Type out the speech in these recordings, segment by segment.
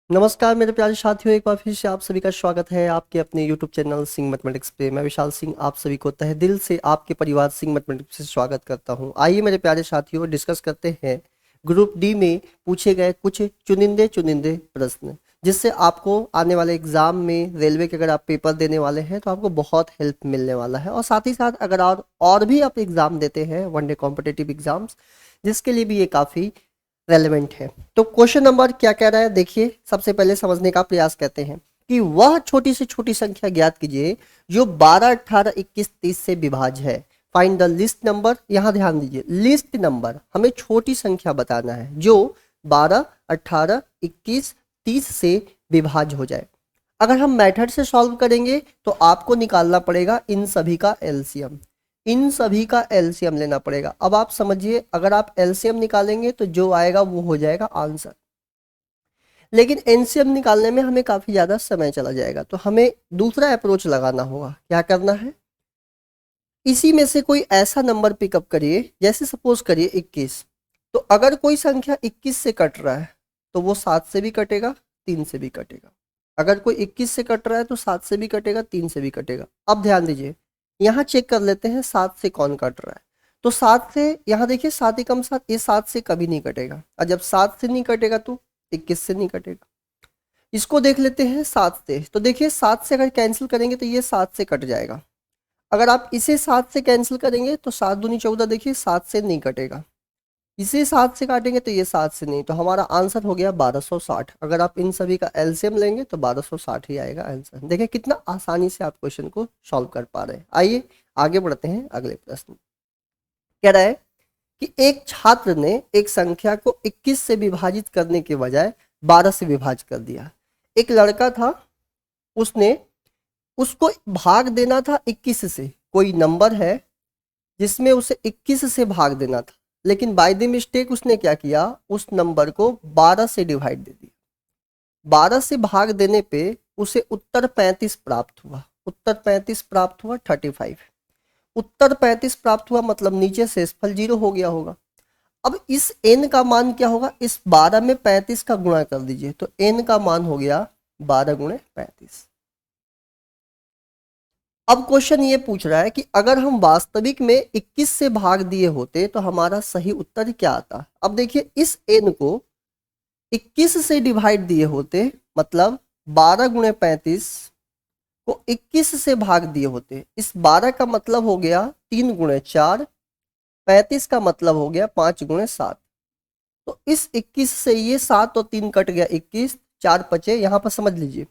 नमस्कार मेरे प्यारे साथियों, एक बार फिर से आप सभी का स्वागत है आपके अपने YouTube चैनल सिंह मैथमेटिक्स पे। मैं विशाल सिंह आप सभी को तहे दिल से आपके परिवार सिंह मैथमेटिक्स से स्वागत करता हूं। आइए मेरे प्यारे साथियों डिस्कस करते हैं ग्रुप डी में पूछे गए कुछ चुनिंदे चुनिंदे प्रश्न, जिससे आपको आने वाले एग्जाम में रेलवे के अगर आप पेपर देने वाले हैं तो आपको बहुत हेल्प मिलने वाला है। और साथ ही साथ अगर और भी आप एग्जाम देते हैं वनडे कॉम्पिटिटिव एग्जाम्स, जिसके लिए भी ये काफ़ी रेलेवेंट है। तो क्वेश्चन नंबर क्या कह रहा है देखिए, सबसे पहले समझने का प्रयास करते हैं कि वह छोटी से छोटी संख्या ज्ञात कीजिए जो 12, 18, 21, 30 से विभाज्य है। Find the list number. यहां ध्यान दीजिए, लिस्ट नंबर हमें छोटी संख्या बताना है जो 12, 18, 21, 30 से विभाज्य हो जाए। अगर हम मेथड से सॉल्व करेंगे तो आपको निकालना पड़ेगा इन सभी का एलसीएम। इन सभी का एलसीएम लेना पड़ेगा। अब आप समझिए, अगर आप एलसीएम निकालेंगे तो जो आएगा वो हो जाएगा आंसर, लेकिन एनसीएम निकालने में हमें काफी ज्यादा समय चला जाएगा। तो हमें दूसरा अप्रोच लगाना होगा। क्या करना है, इसी में से कोई ऐसा नंबर पिकअप करिए, जैसे सपोज करिए 21। तो अगर कोई संख्या 21 से कट रहा है तो वो 7 से भी कटेगा, 3 से भी कटेगा। अगर कोई 21 से कट रहा है तो 7 से भी कटेगा, 3 से भी कटेगा। अब ध्यान दीजिए, यहाँ चेक कर लेते हैं 7 से कौन कट रहा है। तो 7 से, यहाँ देखिए 7 एकम 7, ये 7 से कभी नहीं कटेगा। और जब 7 से नहीं कटेगा तो 21 से नहीं कटेगा। इसको देख लेते हैं 7 से। तो देखिए 7 से अगर कैंसिल करेंगे तो ये 7 से कट जाएगा। अगर आप इसे 7 से कैंसिल करेंगे तो 7 दूनी 14, देखिए 7 से नहीं कटेगा। इसे 7 से काटेंगे तो ये 7 से नहीं। तो हमारा आंसर हो गया 1260। अगर आप इन सभी का एलसीएम लेंगे तो 1260 ही आएगा आंसर। देखिए कितना आसानी से आप क्वेश्चन को सॉल्व कर पा रहे हैं। आइए आगे बढ़ते हैं अगले प्रश्न। कह रहा है कि एक छात्र ने एक संख्या को 21 से विभाजित करने के बजाय 12 से विभाजित कर दिया। एक लड़का था, उसने उसको भाग देना था 21 से। कोई नंबर है जिसमें उसे 21 से भाग देना था, लेकिन बाय द मिस्टेक उसने क्या किया, उस नंबर को 12 से डिवाइड दे दिया। 12 से भाग देने पे उसे उत्तर 35 प्राप्त हुआ। उत्तर 35 प्राप्त हुआ 35। उत्तर 35 प्राप्त हुआ मतलब नीचे शेषफल 0 हो गया होगा। अब इस n का मान क्या होगा, इस 12 में 35 का गुणा कर दीजिए तो n का मान हो गया 12 गुणे 35। अब क्वेश्चन ये पूछ रहा है कि अगर हम वास्तविक में 21 से भाग दिए होते तो हमारा सही उत्तर क्या आता। अब देखिए, इस n को 21 से डिवाइड दिए होते, मतलब 12 गुणे 35 को 21 से भाग दिए होते। इस 12 का मतलब हो गया 3 गुणे 4, 35 का मतलब हो गया 5 गुणे 7। तो इस 21 से ये 7 और 3 कट गया, 21, 4 बचे। यहाँ पर समझ लीजिए,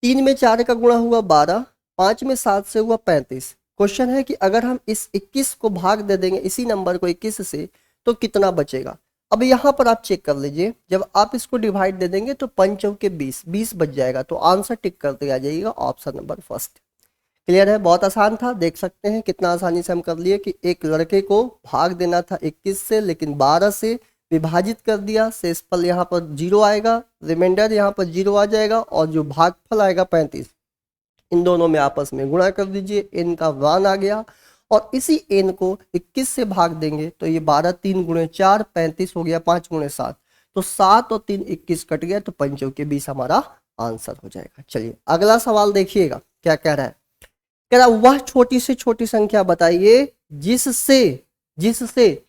3 में 4 का गुणा हुआ 12, 5 में 7 से हुआ 35। क्वेश्चन है कि अगर हम इस 21 को भाग दे देंगे इसी नंबर को 21 से तो कितना बचेगा। अब यहाँ पर आप चेक कर लीजिए, जब आप इसको डिवाइड दे देंगे तो 5 चौके 20, 20 बच जाएगा। तो आंसर टिक करते आ जाइएगा ऑप्शन नंबर फर्स्ट। क्लियर है, बहुत आसान था। देख सकते हैं कितना आसानी से हम कर लिए कि एक लड़के को भाग देना था 21 से, लेकिन 12 से विभाजित कर दिया। शेषफल यहाँ पर 0 आएगा, रिमाइंडर यहाँ पर 0 आ जाएगा, और जो भागफल आएगा 35, इन दोनों में आपस में गुणा कर दीजिए, n का मान आ गया। और इसी n को 21 से भाग देंगे तो ये 12, 3 गुणे 4, 35 हो गया, 5 गुणे 7। तो 7 और 3 21 कट गया, तो 5 चौके 20 हमारा आंसर हो जाएगा। चलिए अगला सवाल देखिएगा क्या कह रहा है। कह रहा वह छोटी से छोटी संख्या बताइए जिससे जिससे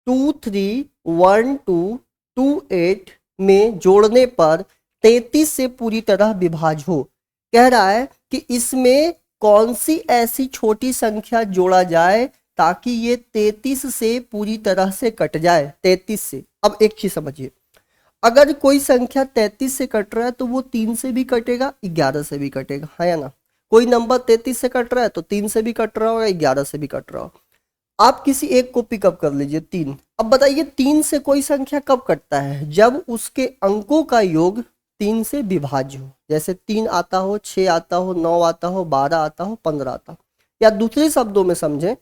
231228 में जोड़ने पर 33 से पूरी तरह विभाज्य हो। कह रहा है कि इसमें कौन सी ऐसी छोटी संख्या जोड़ा जाए ताकि ये 33 से पूरी तरह से कट जाए। 33 से, अब एक चीज समझिए, अगर कोई संख्या 33 से कट रहा है तो वो 3 से भी कटेगा, 11 से भी कटेगा, है या ना। कोई नंबर 33 से कट रहा है तो 3 से भी कट रहा होगा, 11 से भी कट रहा हो। आप किसी एक को पिकअप कर लीजिए, 3। अब बताइए 3 से कोई संख्या कब कटता है, जब उसके अंकों का योग 3 से विभाज्य हो। जैसे 3 आता हो, 6 आता हो, 9 आता हो, 12 आता हो, 15 आता हो। या दूसरे शब्दों में समझें,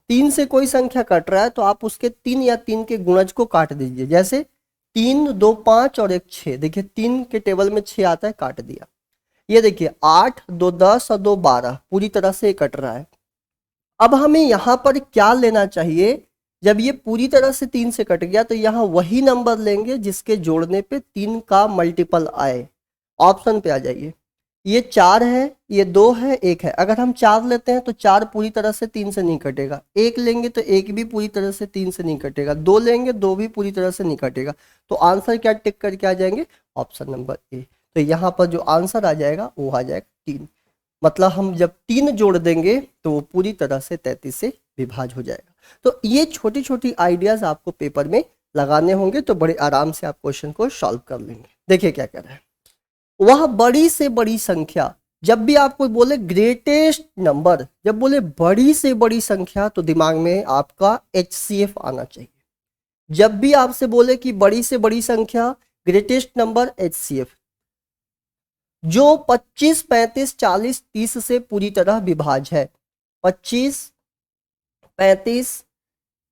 3 से कोई संख्या कट रहा है तो आप उसके 3 या 3 के गुणज को काट दीजिए। जैसे 3, 2, 5 और 1 6। देखिए 3 के टेबल में 6 आता है, काट दिया। ये देखिए 8, 2 10 और 2 12, पूरी तरह से कट रहा है। अब हमें यहां पर क्या लेना चाहिए, जब ये पूरी तरह से 3 से कट गया तो यहाँ वही नंबर लेंगे जिसके जोड़ने पे 3 का मल्टीपल आए। ऑप्शन पे आ जाइए। ये 4 है, ये 2 है, 1 है। अगर हम 4 लेते हैं तो 4 पूरी तरह से 3 से नहीं कटेगा। 1 लेंगे तो 1 भी पूरी तरह से 3 से नहीं कटेगा। 2 लेंगे, 2 भी पूरी तरह से नहीं कटेगा। तो आंसर क्या टिक करके आ जाएंगे? Option number A. तो यहाँ पर जो आंसर आ जाएगा वो आ जाएगा 3। मतलब हम जब 3 जोड़ देंगे तो वो पूरी तरह से 33 से विभाज हो जाएगा। तो ये छोटी छोटी आइडियाज आपको पेपर में लगाने होंगे तो बड़े आराम से आप क्वेश्चन को सॉल्व कर लेंगे। देखिए क्या कह रहा है। वह बड़ी से बड़ी संख्या, जब भी आपको बोले ग्रेटेस्ट नंबर, जब बोले बड़ी से बड़ी संख्या तो दिमाग में आपका HCF आना चाहिए। जब भी आपसे बोले कि बड़ी से बड़ी संख्या, ग्रेटेस्ट नंबर, HCF, जो 25, 35, 40, 30 से पूरी तरह विभाज है। 25, 35,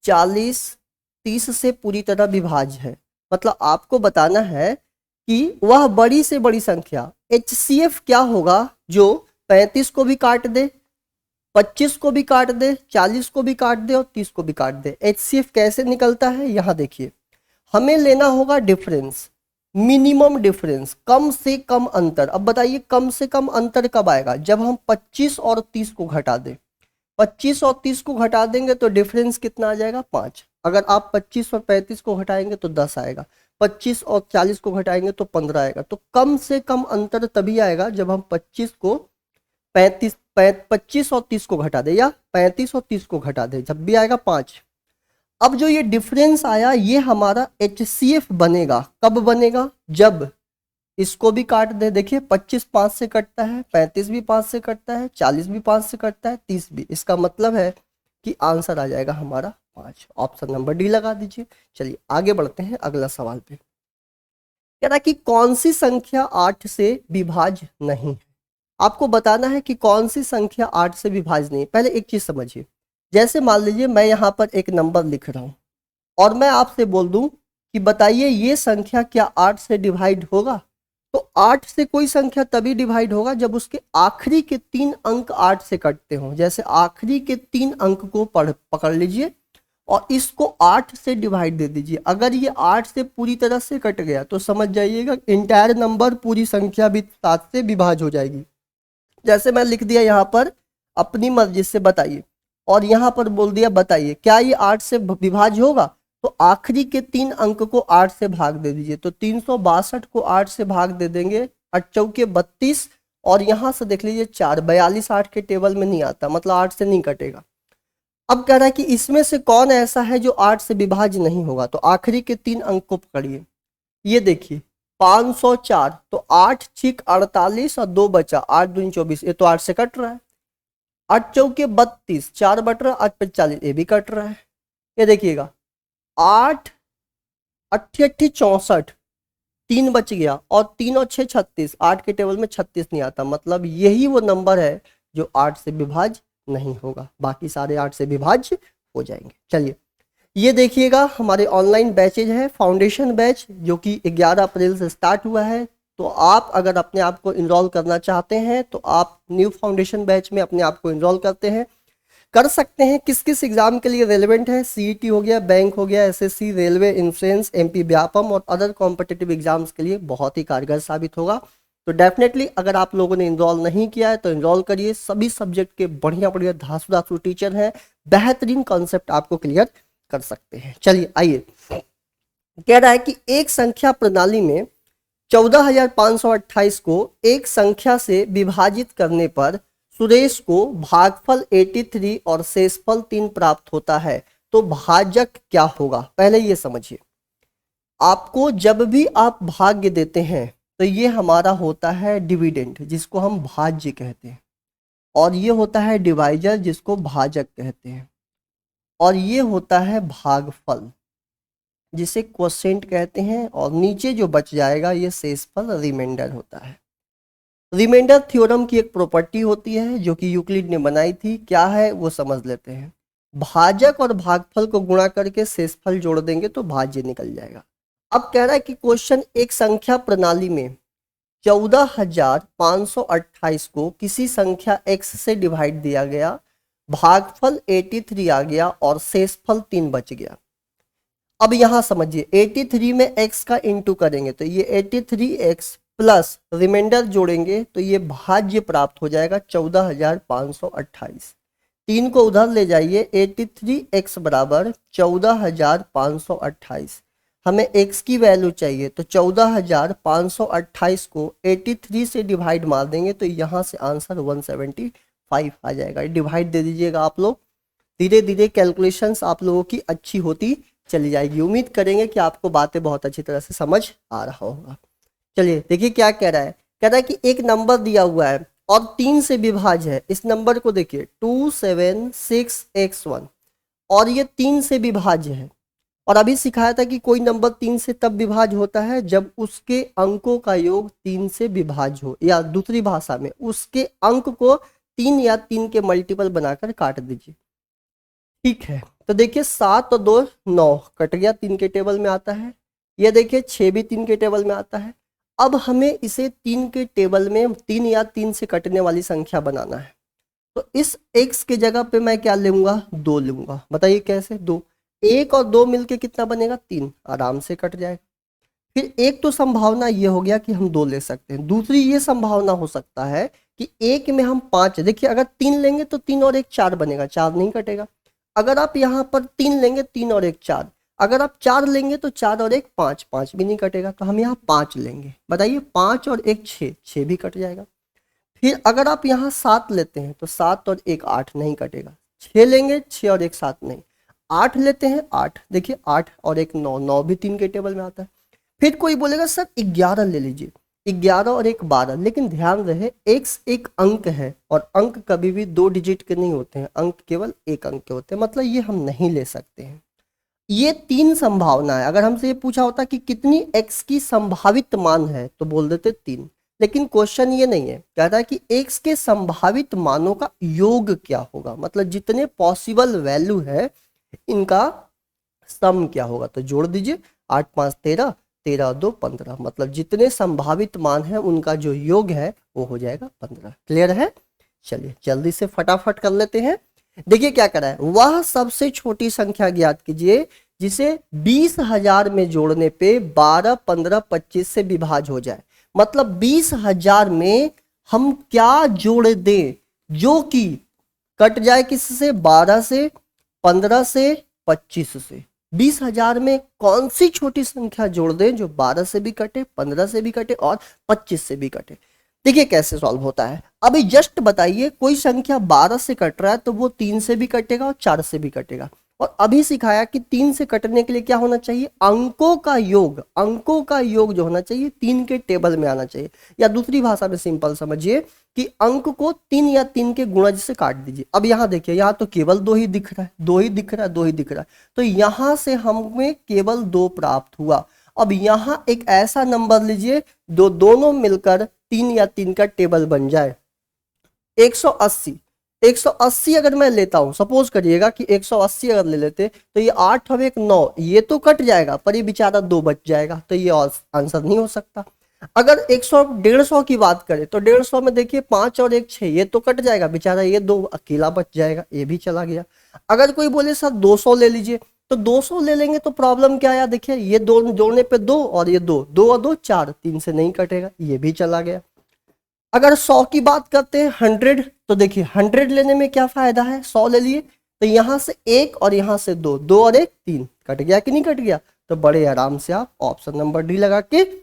40, 30 से पूरी तरह विभाज है। मतलब आपको बताना है कि वह बड़ी से बड़ी संख्या, HCF क्या होगा, जो 35 को भी काट दे, 25 को भी काट दे, 40 को भी काट दे और 30 को भी काट दे। HCF कैसे निकलता है, यहां देखिए। हमें लेना होगा डिफरेंस, मिनिमम डिफरेंस, कम से कम अंतर। अब बताइए कम से कम अंतर कब आएगा? जब हम 25 और 30 को घटा दें। 25 और 30 को घटा देंगे तो डिफरेंस कितना आ जाएगा? 5। अगर आप 25 और 35 को घटाएंगे तो 10 आएगा। 25 और 40 को घटाएंगे तो 15 आएगा। तो कम से कम अंतर तभी आएगा जब हम 25 को 25 और 30 को घटा दे, या 35 और 30 को घटा दे, जब भी आएगा 5। अब जो ये डिफरेंस आया ये हमारा HCF बनेगा। कब बनेगा? जब इसको भी काट दे। देखिए 25 5 से कटता है, 35 भी 5 से कटता है, 40 भी 5 से कटता है, 30 भी। इसका मतलब है कि आंसर आ जाएगा हमारा 5। ऑप्शन नंबर डी लगा दीजिए। चलिए आगे बढ़ते हैं अगला सवाल पे। कह रहा कि कौन सी संख्या 8 से विभाज्य नहीं है। आपको बताना है कि कौन सी संख्या 8 से विभाज्य नहीं है। पहले एक चीज समझिए, जैसे मान लीजिए मैं यहाँ पर एक नंबर लिख रहा हूँ और मैं आपसे बोल दूं कि बताइए ये संख्या क्या 8 से डिवाइड होगा? तो 8 से कोई संख्या तभी डिवाइड होगा जब उसके आखिरी के 3 अंक 8 से कटते हों। जैसे आखिरी के 3 अंक को पकड़ लीजिए और इसको 8 से डिवाइड दे दीजिए। अगर ये 8 से पूरी तरह से कट गया तो समझ जाइएगा इंटायर नंबर, पूरी संख्या भी 7 से विभाज हो जाएगी। जैसे मैं लिख दिया यहाँ पर अपनी मर्जी से बताइए, और यहाँ पर बोल दिया बताइए क्या ये 8 से विभाज्य होगा? तो आखिरी के 3 अंक को 8 से भाग दे दीजिए। तो 362 को 8 से भाग दे देंगे, 8 चौके 32, और यहाँ से देख लीजिए 4, 42 8 के टेबल में नहीं आता, मतलब 8 से नहीं कटेगा। अब कह रहा है कि इसमें से कौन ऐसा है जो 8 से विभाज्य नहीं होगा? तो आखिरी के 3 अंक को पकड़िए। ये देखिए 504, तो 8 छिक 48 और 2 बचा, 8 दूनी 24, ये तो 8 से कट रहा है। 8 चौके 32, 4 बट रहा, 8 पे 40, ये भी कट रहा है। ये देखिएगा 8 अट्ठी 64, 3 बच गया, और 3 और 6 36, 8 के टेबल में 36 नहीं आता। मतलब यही वो नंबर है जो 8 से विभाज्य नहीं होगा, बाकी सारे 8 से विभाज्य हो जाएंगे। चलिए ये देखिएगा हमारे ऑनलाइन बैचेज है, फाउंडेशन बैच, जो कि 11 अप्रैल से स्टार्ट हुआ है। तो आप अगर अपने आप को इनरोल करना चाहते हैं तो आप न्यू फाउंडेशन बैच में अपने आप को इनरोल कर सकते हैं। किस किस एग्जाम के लिए रेलेवेंट है? CET हो गया, बैंक हो गया, SSC, railway, insurance, MP Vyapam और अदर कॉम्पिटिटिव एग्जाम्स के लिए बहुत ही कारगर साबित होगा। तो डेफिनेटली अगर आप लोगों ने इनरोल नहीं किया है तो इनरोल करिए। सभी सब्जेक्ट के बढ़िया बढ़िया धांसू धांसू टीचर हैं, बेहतरीन कॉन्सेप्ट आपको क्लियर कर सकते हैं। चलिए आइए, कह रहा है कि एक संख्या प्रणाली में 14,528 को एक संख्या से विभाजित करने पर सुरेश को भागफल 83 और शेषफल 3 प्राप्त होता है। तो भाजक क्या होगा? पहले ये समझिए, आपको जब भी आप भाग्य देते हैं तो ये हमारा होता है डिविडेंड, जिसको हम भाज्य कहते हैं, और ये होता है डिवाइजर, जिसको भाजक कहते हैं, और ये होता है भागफल, जिसे क्वोशिएंट कहते हैं, और नीचे जो बच जाएगा ये शेषफल, रिमाइंडर होता है। रिमाइंडर थ्योरम की एक प्रॉपर्टी होती है जो कि यूक्लिड ने बनाई थी। क्या है वो समझ लेते हैं। भाजक और भागफल को गुणा करके शेषफल जोड़ देंगे तो भाज्य निकल जाएगा। अब कह रहा है कि क्वेश्चन, एक संख्या प्रणाली में 14,528 को किसी संख्या x से डिवाइड दिया गया, भागफल 83 आ गया और शेषफल 3 बच गया। अब यहां समझिए 83 में x का इंटू करेंगे तो ये 83x प्लस रिमाइंडर जोड़ेंगे तो ये भाज्य प्राप्त हो जाएगा 14,528। 3 को उधर ले जाइए, 83x बराबर 14,528। हमें x की वैल्यू चाहिए तो 14,528 को 83 से डिवाइड मार देंगे तो यहाँ से आंसर 175 आ जाएगा। डिवाइड दे दीजिएगा आप लोग, धीरे धीरे कैलकुलेशंस आप लोगों की अच्छी होती चली जाएगी। उम्मीद करेंगे कि आपको बातें बहुत अच्छी तरह से समझ आ रहा होगा। चलिए देखिए क्या कह रहा है, कह रहा है कि एक नंबर दिया हुआ है और 3 से विभाज्य है। इस नंबर को देखिए 276x1 और ये 3 से विभाज्य है। और अभी सिखाया था कि कोई नंबर 3 से तब विभाज्य होता है जब उसके अंकों का योग 3 से विभाज्य हो, या दूसरी भाषा में उसके अंक को 3 या 3 के मल्टीपल बनाकर काट दीजिए। ठीक है, तो देखिए 7 और 2 9 कट गया, 3 के टेबल में आता है। ये देखिए 6 भी 3 के टेबल में आता है। अब हमें इसे 3 के टेबल में 3 या 3 से कटने वाली संख्या बनाना है। तो इस x के जगह पे मैं क्या लूंगा, 2 लूंगा। बताइए कैसे, 2, 1 और 2 मिलके कितना बनेगा, 3, आराम से कट जाएगा। फिर एक तो संभावना ये हो गया कि हम 2 ले सकते हैं। दूसरी ये संभावना हो सकता है कि एक में हम 5, देखिए अगर 3 लेंगे तो 3 और 1 4 बनेगा, 4 नहीं कटेगा। अगर आप यहाँ पर 3 लेंगे, 3 और 1 4, अगर आप 4 लेंगे तो 4 और 1 5, 5 भी नहीं कटेगा। तो हम यहाँ 5 लेंगे। बताइए 5 और 1 6, 6 भी कट जाएगा। फिर अगर आप यहाँ 7 लेते हैं तो 7 और 1 8 नहीं कटेगा। 6 लेंगे, 6 और 1 7 नहीं। 8 लेते हैं, 8, देखिए 8 और 1 9, 9 भी 3 के टेबल में आता है। फिर कोई बोलेगा सर 11 ले लीजिए, 11 और 1 12, लेकिन ध्यान रहे x एक अंक है और अंक कभी भी 2 डिजिट के नहीं होते हैं, अंक केवल 1 अंक के होते हैं, मतलब ये हम नहीं ले सकते हैं। ये 3 संभावना है। अगर हमसे ये पूछा होता कि कितनी x की संभावित मान है तो बोल देते 3, लेकिन क्वेश्चन ये नहीं है। कहता है कि x के संभावित मानों का योग क्या होगा, मतलब जितने पॉसिबल वैल्यू है इनका सम क्या होगा। तो जोड़ दीजिए, 8 5 13, 13 2 15, मतलब जितने संभावित मान है उनका जो योग है वो हो जाएगा 15। क्लियर है? चलिए जल्दी से फटाफट कर लेते हैं। देखिए क्या करा है, वह सबसे छोटी संख्या ज्ञात कीजिए जिसे 20,000 में जोड़ने पे 12 15 25 से विभाज्य हो जाए। मतलब 20,000 में हम क्या जोड़ दें जो कि कट जाए किससे, 12 से, 15 से, 25 से। 20,000 में कौन सी छोटी संख्या जोड़ दें जो 12 से भी कटे, 15 से भी कटे और 25 से भी कटे। देखिए कैसे सॉल्व होता है। अभी जस्ट बताइए, कोई संख्या 12 से कट रहा है तो वो 3 से भी कटेगा और 4 से भी कटेगा। और अभी सिखाया कि 3 से कटने के लिए क्या होना चाहिए, अंकों का योग, अंकों का योग जो होना चाहिए 3 के टेबल में आना चाहिए। या दूसरी भाषा में सिंपल समझिए कि अंक को 3 या 3 के गुणज से काट दीजिए। अब यहाँ देखिए, यहाँ तो केवल 2 ही दिख रहा है, 2 ही दिख रहा है, 2 ही दिख रहा है, तो यहाँ से हमें केवल 2 प्राप्त हुआ। अब यहाँ एक ऐसा नंबर लीजिए जो दोनों मिलकर 3 या 3 का टेबल बन जाए। 180, 180 अगर मैं लेता हूं, सपोज करिएगा कि 180 अगर ले लेते तो ये 8 और 1 9, ये तो कट जाएगा पर ये बेचारा 2 बच जाएगा, तो ये आंसर नहीं हो सकता। अगर 100 150 की बात करें तो 150 में देखिए 5 और 1 6, ये तो कट जाएगा बेचारा, ये 2 अकेला बच जाएगा, ये भी चला गया। अगर कोई बोले सर 200 ले लीजिए, तो 200 ले लेंगे तो प्रॉब्लम क्या आया, देखिए ये 2 जोड़ने पे 2 और ये 2, 2 और 2 4, 3 से नहीं कटेगा, ये भी चला गया। अगर 100 की बात करते हैं 100, तो देखिए 100 लेने में क्या फायदा है, 100 ले लिए तो यहां से 1 और यहां से 2, 2 और 1 3, कट गया कि नहीं कट गया। तो बड़े आराम से आप ऑप्शन नंबर डी लगा के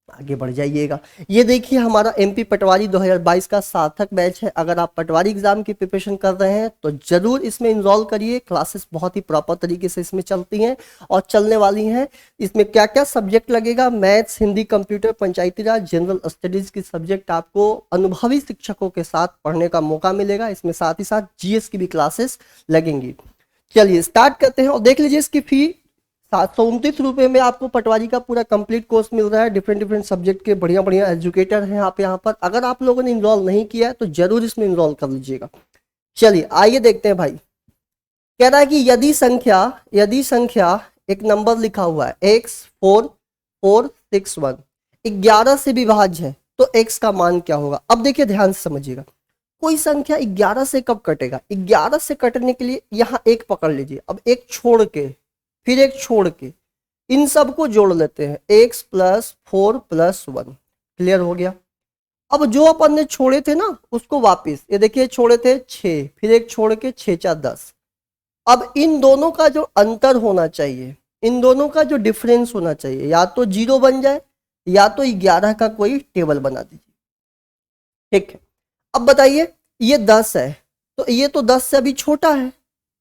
आगे बढ़ जाइएगा। ये देखिए हमारा एमपी पटवारी 2022 का सार्थक बैच है। अगर आप पटवारी एग्जाम की प्रिपरेशन कर रहे हैं तो जरूर इसमें इन्वॉल्व करिए। क्लासेस बहुत ही प्रॉपर तरीके से इसमें चलती हैं और चलने वाली हैं। इसमें क्या क्या सब्जेक्ट लगेगा, मैथ्स, हिंदी, कंप्यूटर, पंचायती राज, जनरल स्टडीज की सब्जेक्ट आपको अनुभवी शिक्षकों के साथ पढ़ने का मौका मिलेगा। इसमें साथ ही साथ जीएस की भी क्लासेस लगेंगी। चलिए स्टार्ट करते हैं और देख लीजिए इसकी फी 729 रुपये में आपको पटवारी का पूरा कंप्लीट कोर्स मिल रहा है। डिफरेंट सब्जेक्ट के बढ़िया बढ़िया एजुकेटर हैं आप यहाँ पर। अगर आप लोगों ने इन्वॉल्व नहीं किया है तो जरूर इसमें इन्वॉल्व कर लीजिएगा। चलिए आइए देखते हैं भाई। कह रहा है कि यदि संख्या एक नंबर लिखा हुआ है x4461 11 से विभाज्य है तो x का मान क्या होगा। अब देखिए ध्यान से समझिएगा, कोई संख्या 11 से कब कटेगा? 11 से कटने के लिए यहाँ एक पकड़ लीजिए, अब एक छोड़ के फिर एक छोड़ के इन सबको जोड़ लेते हैं, x प्लस 4 प्लस 1। क्लियर हो गया? अब जो अपन ने छोड़े थे ना उसको वापस, ये देखिए छोड़े थे 6, फिर एक छोड़ के 6 4 10। अब इन दोनों का जो अंतर होना चाहिए, इन दोनों का जो डिफरेंस होना चाहिए, या तो 0 बन जाए या तो 11 का कोई टेबल बना दीजिए। ठीक है, अब बताइए ये 10 है तो ये तो 10 से अभी छोटा है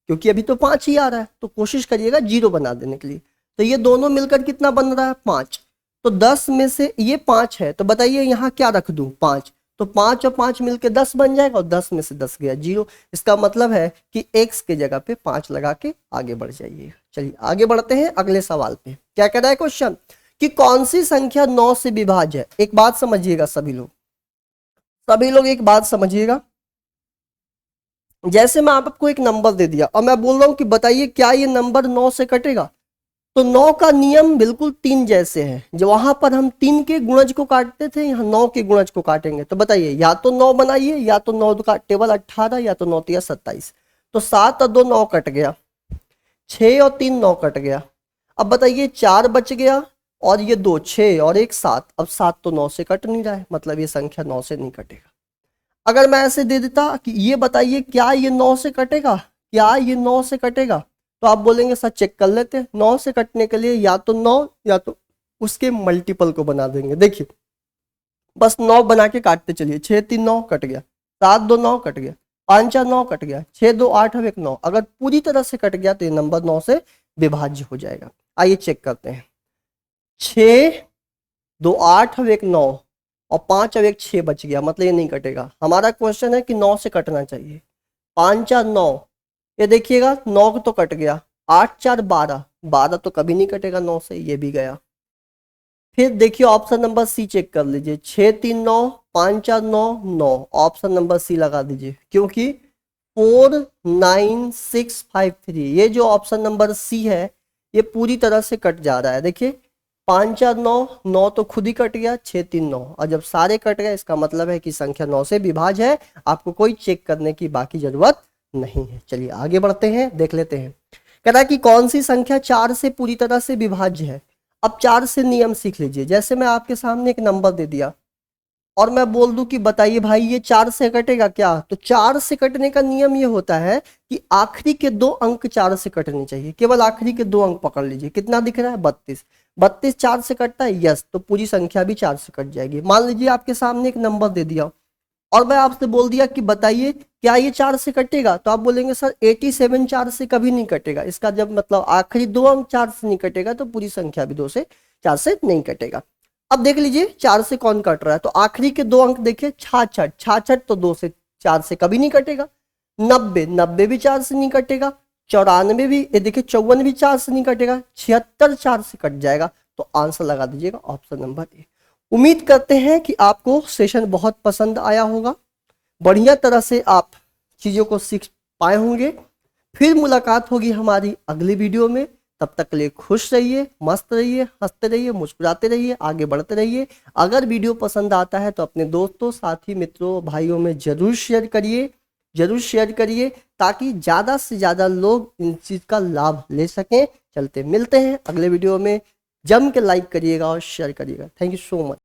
क्योंकि अभी तो 5 ही आ रहा है, तो कोशिश करिएगा 0 बना देने के लिए। तो ये दोनों मिलकर कितना बन रहा है? 5। तो 10 में से ये 5 है तो बताइए यहाँ क्या रख दूं? 5। तो 5 और 5 मिलकर 10 बन जाएगा और 10 में से 10 गया 0। इसका मतलब है कि x के जगह पे 5 लगा के आगे बढ़ जाइए। चलिए आगे बढ़ते हैं अगले सवाल पे। क्या कह रहा है क्वेश्चन कि कौन सी संख्या 9 से विभाज्य है? एक बात समझिएगा सभी लोग एक बात समझिएगा। जैसे मैं आपको एक नंबर दे दिया और मैं बोल रहा हूं कि बताइए क्या ये नंबर 9 से कटेगा? तो 9 का नियम बिल्कुल 3 जैसे है। जो वहां पर हम 3 के गुणज को काटते थे, यहाँ 9 के गुणज को काटेंगे। तो बताइए या तो 9 बनाइए, या तो 9 का टेबल 18, या तो 9 3 27। तो 7 और 2 9 कट गया, 6 और 3 9 कट गया। अब बताइए 4 बच गया और ये 2 6 और 1 7। अब 7 तो 9 से कट नहीं रहा है, मतलब ये संख्या 9 से नहीं कटेगा। अगर मैं ऐसे दे देता कि ये बताइए क्या ये 9 से कटेगा? क्या ये 9 से कटेगा? तो आप बोलेंगे सर चेक कर लेते हैं। 9 से कटने के लिए या तो 9 या तो उसके मल्टीपल को बना देंगे। देखिए बस 9 बना के काटते चलिए। 6 3 9 कट गया, 7 2 9 कट गया, 5 4 9 कट गया, 6 2 8 और 1 9। अगर पूरी तरह से कट गया तो ये नंबर 9 से विभाज्य हो जाएगा। आइए चेक करते हैं। 6 2 8 और 1 9 और 5 और 1 6 बच गया, मतलब ये नहीं कटेगा। हमारा क्वेश्चन है कि 9 से कटना चाहिए। 5 4 9, ये देखिएगा 9 तो कट गया। 8 4 12, 12 तो कभी नहीं कटेगा 9 से, ये भी गया। फिर देखिए ऑप्शन नंबर सी चेक कर लीजिए। 6 3 9, 5 4 9 9, ऑप्शन नंबर सी लगा दीजिए, क्योंकि 4 9 6 5 3, ये जो ऑप्शन नंबर सी है ये पूरी तरह से कट जा रहा है। देखिए 5 4 9 9 तो खुद ही कट गया, 6 3 9, और जब सारे कट गए इसका मतलब है कि संख्या 9 से विभाज्य है। आपको कोई चेक करने की बाकी जरूरत नहीं है। चलिए आगे बढ़ते हैं, देख लेते हैं। कह रहा है कि कौन सी संख्या 4 से पूरी तरह से विभाज्य है। अब 4 से नियम सीख लीजिए। जैसे मैं आपके सामने एक नंबर दे दिया और मैं बोल दूं कि बताइए भाई ये 4 से कटेगा क्या? तो 4 से कटने का नियम ये होता है कि आखिरी के 2 अंक 4 से कटने चाहिए। केवल आखिरी के 2 अंक पकड़ लीजिए। कितना दिख रहा है? 32। 32 4 से कटता है, यस, तो पूरी संख्या भी 4 से कट जाएगी। मान लीजिए आपके सामने एक नंबर दे दिया और मैं आपसे बोल दिया कि बताइए क्या ये 4 से कटेगा? तो आप बोलेंगे सर 87 4 से कभी नहीं कटेगा। इसका जब मतलब आखिरी 2 अंक 4 से नहीं कटेगा तो पूरी संख्या भी 2 से 4 से नहीं कटेगा। अब देख लीजिए 4 से कौन कट रहा है, तो आखिरी के 2 अंक देखिए 66, 66 तो 2 से 4 से कभी नहीं कटेगा। 90, 90 भी 4 से नहीं कटेगा। 94 भी, ये देखिए 54 भी 4 से नहीं कटेगा। 76 4 से कट जाएगा। तो आंसर लगा दीजिएगा ऑप्शन नंबर ए। उम्मीद करते हैं कि आपको सेशन बहुत पसंद आया होगा, बढ़िया तरह से आप चीज़ों को सीख पाए होंगे। फिर मुलाकात होगी हमारी अगली वीडियो में। तब तक के लिए खुश रहिए, मस्त रहिए, हंसते रहिए, मुस्कुराते रहिए, आगे बढ़ते रहिए। अगर वीडियो पसंद आता है तो अपने दोस्तों, साथी, मित्रों, भाइयों में जरूर शेयर करिए ताकि ज़्यादा से ज़्यादा लोग इन चीज़ का लाभ ले सकें। चलते मिलते हैं अगले वीडियो में। जम के लाइक करिएगा और शेयर करिएगा। Thank you so much.